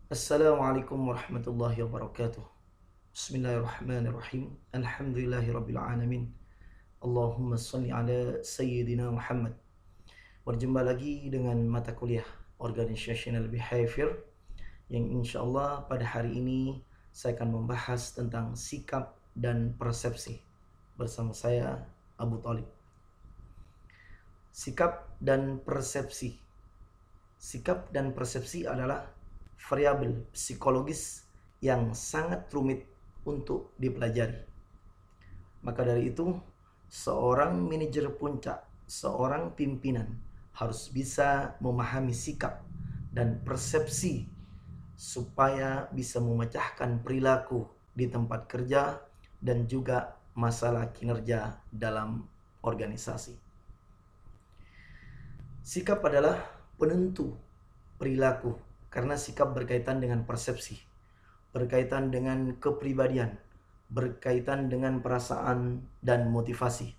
Assalamualaikum warahmatullahi wabarakatuh. Bismillahirrahmanirrahim. Alhamdulillahirabbil alamin. Allahumma shalli ala sayyidina Muhammad. Berjumpa lagi dengan mata kuliah Organizational Behavior yang insyaallah pada hari ini saya akan membahas tentang sikap dan persepsi bersama saya Abu Thalib. Sikap dan persepsi. Sikap dan persepsi adalah variabel psikologis yang sangat rumit untuk dipelajari. Maka dari itu, seorang manajer puncak, seorang pimpinan harus bisa memahami sikap dan persepsi supaya bisa memecahkan perilaku di tempat kerja dan juga masalah kinerja dalam organisasi. Sikap adalah penentu perilaku karena sikap berkaitan dengan persepsi, berkaitan dengan kepribadian, berkaitan dengan perasaan dan motivasi.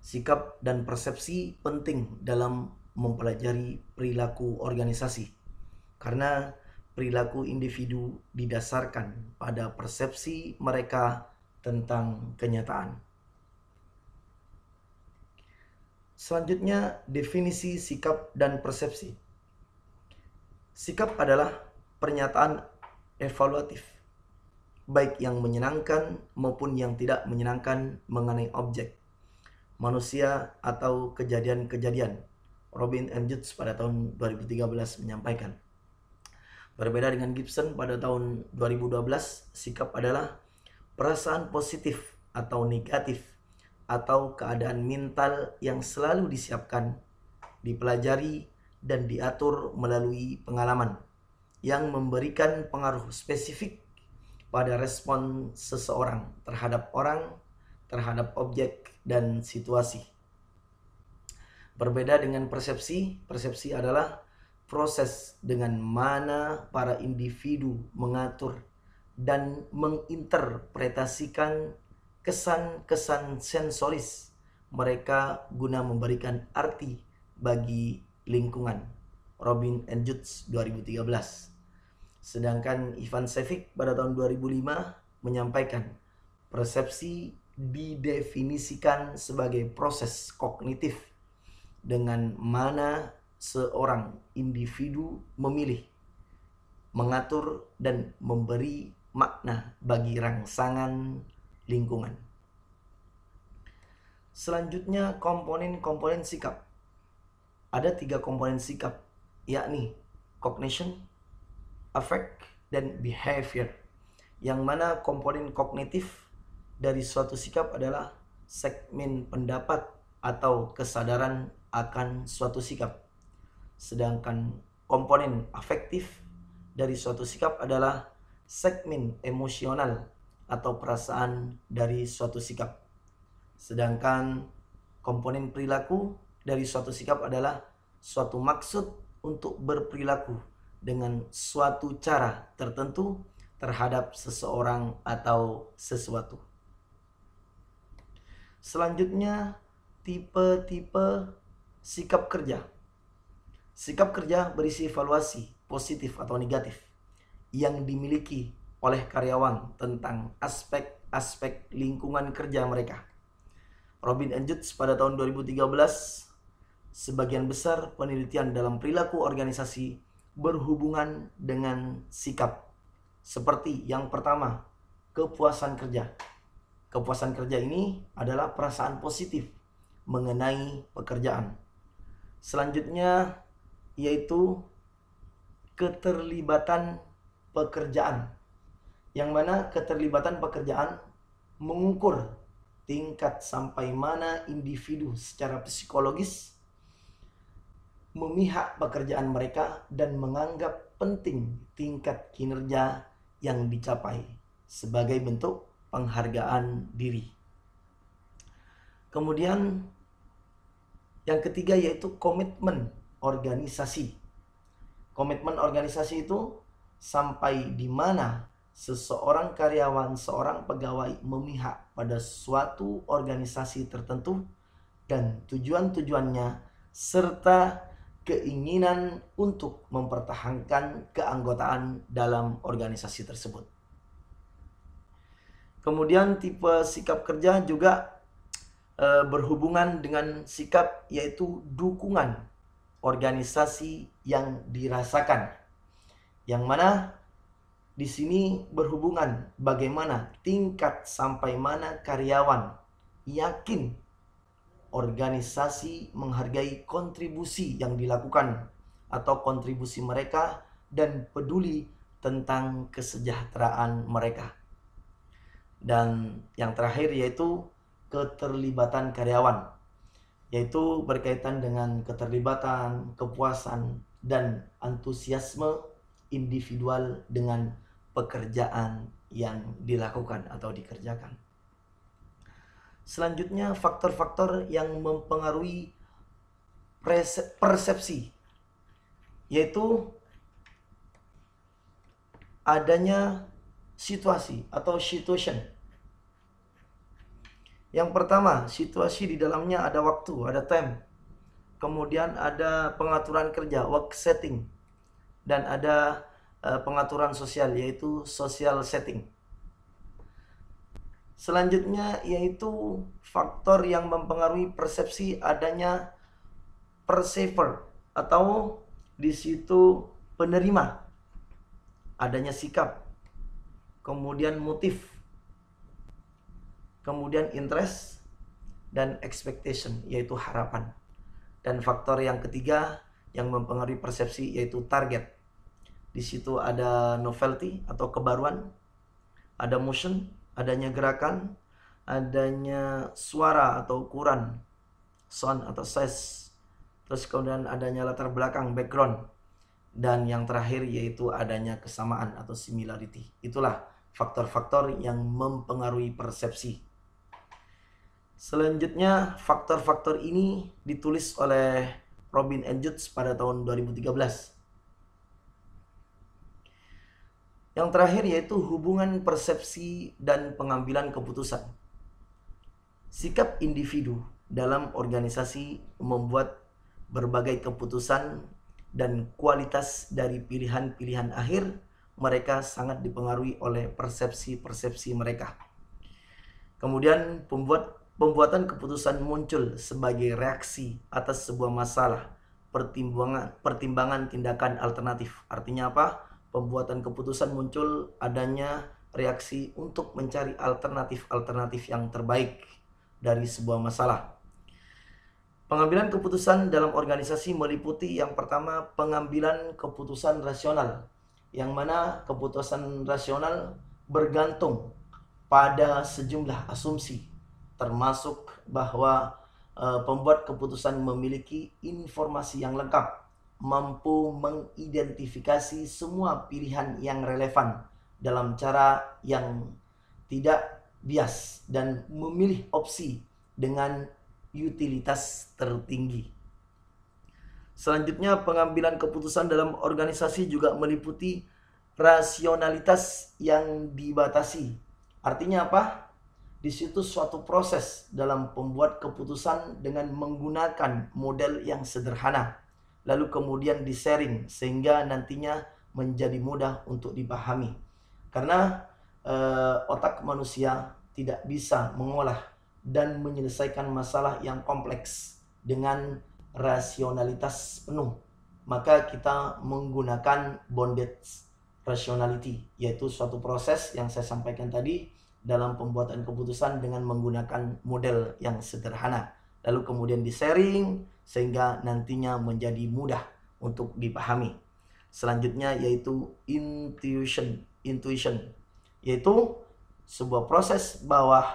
Sikap dan persepsi penting dalam mempelajari perilaku organisasi, karena perilaku individu didasarkan pada persepsi mereka tentang kenyataan. Selanjutnya, definisi sikap dan persepsi. Sikap adalah pernyataan evaluatif, baik yang menyenangkan maupun yang tidak menyenangkan mengenai objek, manusia, atau kejadian-kejadian. Robin and Judge pada tahun 2013 menyampaikan. Berbeda dengan Gibson pada tahun 2012, sikap adalah perasaan positif atau negatif atau keadaan mental yang selalu disiapkan, dipelajari, dan diatur melalui pengalaman yang memberikan pengaruh spesifik pada respon seseorang terhadap orang, terhadap objek, dan situasi. Berbeda dengan persepsi, persepsi adalah proses dengan mana para individu mengatur dan menginterpretasikan kesan-kesan sensoris mereka guna memberikan arti bagi lingkungan. Robin and Judge 2013. Sedangkan Ivan Sevic pada tahun 2005 menyampaikan persepsi didefinisikan sebagai proses kognitif dengan mana seorang individu memilih, mengatur, dan memberi makna bagi rangsangan lingkungan. Selanjutnya, komponen-komponen sikap. Ada 3 komponen sikap, yakni cognition, affect, dan behavior. Yang mana komponen kognitif dari suatu sikap adalah segmen pendapat atau kesadaran akan suatu sikap. Sedangkan komponen afektif dari suatu sikap adalah segmen emosional atau perasaan dari suatu sikap. Sedangkan komponen perilaku dari suatu sikap adalah suatu maksud untuk berperilaku dengan suatu cara tertentu terhadap seseorang atau sesuatu. Selanjutnya, tipe-tipe sikap kerja. Sikap kerja berisi evaluasi positif atau negatif yang dimiliki oleh karyawan tentang aspek-aspek lingkungan kerja mereka. Robin and Judge pada tahun 2013, sebagian besar penelitian dalam perilaku organisasi berhubungan dengan sikap. Seperti yang pertama, kepuasan kerja. Kepuasan kerja ini adalah perasaan positif mengenai pekerjaan. Selanjutnya yaitu keterlibatan pekerjaan, yang mana keterlibatan pekerjaan mengukur tingkat sampai mana individu secara psikologis memihak pekerjaan mereka dan menganggap penting tingkat kinerja yang dicapai sebagai bentuk penghargaan diri. Kemudian yang ketiga yaitu komitmen organisasi. Komitmen organisasi itu sampai di mana seseorang karyawan, seorang pegawai memihak pada suatu organisasi tertentu dan tujuan-tujuannya serta keinginan untuk mempertahankan keanggotaan dalam organisasi tersebut. Kemudian tipe sikap kerja juga berhubungan dengan sikap, yaitu dukungan organisasi yang dirasakan, yang mana di sini berhubungan bagaimana tingkat sampai mana karyawan yakin organisasi menghargai kontribusi yang dilakukan atau kontribusi mereka dan peduli tentang kesejahteraan mereka. Dan yang terakhir yaitu keterlibatan karyawan, yaitu berkaitan dengan keterlibatan, kepuasan, dan antusiasme individual dengan pekerjaan yang dilakukan atau dikerjakan. Selanjutnya, faktor-faktor yang mempengaruhi persepsi, yaitu adanya situasi atau situation. Yang pertama, situasi di dalamnya ada waktu, ada time. Kemudian ada pengaturan kerja, work setting. Dan ada pengaturan sosial, yaitu social setting. Selanjutnya yaitu faktor yang mempengaruhi persepsi adanya perceiver atau di situ penerima, adanya sikap, kemudian motif, kemudian interest, dan expectation, yaitu harapan. Dan faktor yang ketiga yang mempengaruhi persepsi yaitu target. Di situ ada novelty atau kebaruan, ada motion, adanya gerakan, adanya suara atau ukuran, sound atau size, terus kemudian adanya latar belakang, background, dan yang terakhir yaitu adanya kesamaan atau similarity. Itulah faktor-faktor yang mempengaruhi persepsi. Selanjutnya, faktor-faktor ini ditulis oleh Robin and Judge pada tahun 2013. Yang terakhir yaitu hubungan persepsi dan pengambilan keputusan. Sikap individu dalam organisasi membuat berbagai keputusan dan kualitas dari pilihan-pilihan akhir mereka sangat dipengaruhi oleh persepsi-persepsi mereka. Kemudian pembuatan keputusan muncul sebagai reaksi atas sebuah masalah, pertimbangan tindakan alternatif. Artinya apa? Pembuatan keputusan muncul adanya reaksi untuk mencari alternatif-alternatif yang terbaik dari sebuah masalah. Pengambilan keputusan dalam organisasi meliputi yang pertama pengambilan keputusan rasional, yang mana keputusan rasional bergantung pada sejumlah asumsi, termasuk bahwa pembuat keputusan memiliki informasi yang lengkap, mampu mengidentifikasi semua pilihan yang relevan dalam cara yang tidak bias dan memilih opsi dengan utilitas tertinggi. Selanjutnya, pengambilan keputusan dalam organisasi juga meliputi rasionalitas yang dibatasi. Artinya apa? Di situ suatu proses dalam pembuat keputusan dengan menggunakan model yang sederhana, lalu kemudian di-sharing sehingga nantinya menjadi mudah untuk dipahami. Karena otak manusia tidak bisa mengolah dan menyelesaikan masalah yang kompleks dengan rasionalitas penuh. Maka kita menggunakan bounded rationality, yaitu suatu proses yang saya sampaikan tadi dalam pembuatan keputusan dengan menggunakan model yang sederhana, lalu kemudian di-sharing sehingga nantinya menjadi mudah untuk dipahami. Selanjutnya yaitu intuition, yaitu sebuah proses bawah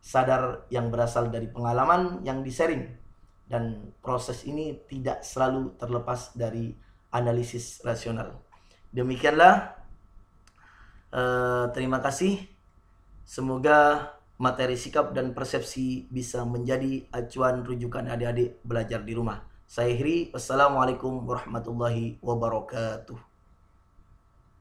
sadar yang berasal dari pengalaman yang di-sharing, dan proses ini tidak selalu terlepas dari analisis rasional. Demikianlah, terima kasih. Semoga materi sikap dan persepsi bisa menjadi acuan rujukan adik-adik belajar di rumah. Saya Hiri, wassalamualaikum warahmatullahi wabarakatuh.